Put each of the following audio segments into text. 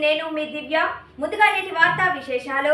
నేను మీ దివ్య. ముందుగా నేటి వార్తా విశేషాలు.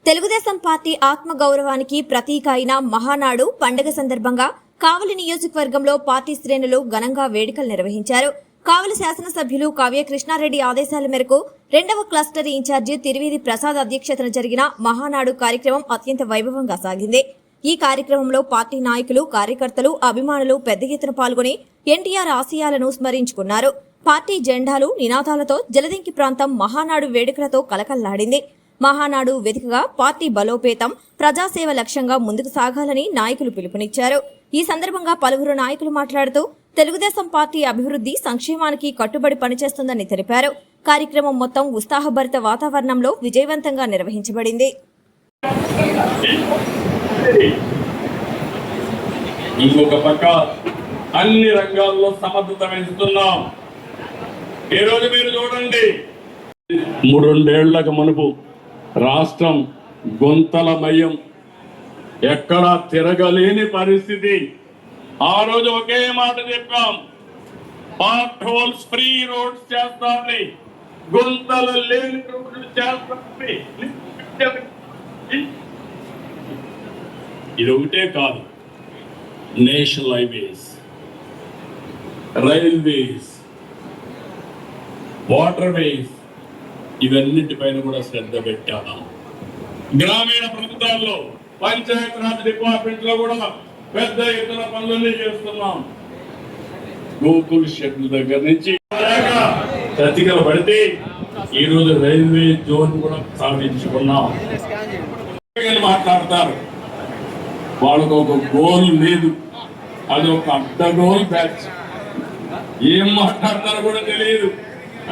తెలుగుదేశం పార్టీ ఆత్మగౌరవానికి ప్రతీక అయిన మహానాడు పండుగ సందర్భంగా కావలి నియోజకవర్గంలో పార్టీ శ్రేణులు ఘనంగా వేడుకలు నిర్వహించారు. కావలి శాసనసభ్యులు కావ్య కృష్ణారెడ్డి ఆదేశాల మేరకు 2వ క్లస్టర్ ఇన్ఛార్జి తిరువేది ప్రసాద్ అధ్యక్షతన జరిగిన మహానాడు కార్యక్రమం అత్యంత వైభవంగా సాగింది. ఈ కార్యక్రమంలో పార్టీ నాయకులు, కార్యకర్తలు, అభిమానులు పెద్ద ఎత్తున పాల్గొని ఎన్టీఆర్ ఆశయాలను స్మరించుకున్నారు. పార్టీ జెండాలు, నినాదాలతో జలదింకి ప్రాంతం మహానాడు వేడుకలతో కలకల్లాడింది. మహానాడు వేదికగా పార్టీ బలోపేతం, ప్రజాసేవ లక్ష్యంగా ముందుకు సాగాలని నాయకులు పిలుపునిచ్చారు. ఈ సందర్భంగా పలువురు నాయకులు మాట్లాడుతూ తెలుగుదేశం పార్టీ అభివృద్ధి, సంక్షేమానికి కట్టుబడి పనిచేస్తుందని తెలిపారు. కార్యక్రమం మొత్తం ఉత్సాహభరిత వాతావరణంలో విజయవంతంగా నిర్వహించబడింది. ఇంకొక పక్క అన్ని రంగాల్లో సమర్థత పెంచుతున్నాం. ఈ రోజు మీరు చూడండి, 3-2 మునుపు రాష్ట్రం గుంతలమయం, ఎక్కడా తిరగలేని పరిస్థితి. ఆ రోజు ఒకే మాట చెప్పాం, పార్ట్ హోల్స్ ఫ్రీ రోడ్స్ చేస్తామని, గుంతలు లేని రోడ్లు చేస్తామని. ఇది ఒకటే కాదు, national highways, railways, water ways, ఇవన్నిటిపైన కూడా శ్రద్ధ పెట్టాము. గ్రామీణ ప్రాంతాల్లో పంచాయతీరాజ్ డిపార్ట్మెంట్ లో కూడా పెద్ద ఎత్తున పనులన్నీ చేస్తున్నాం. గోకుల్ షెడ్ల దగ్గర నుంచి చతికలు పడితే ఈ రోజు రైల్వే జోన్ కూడా సాధించుకున్నాం. మాట్లాడతారు, వాళ్ళకు ఒక గోల్ లేదు, అది ఒక అడ్డగోల్ బ్యాచ్. ఏం మాట్లాడతారో కూడా తెలియదు.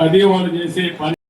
అది వాళ్ళు చేసే పని.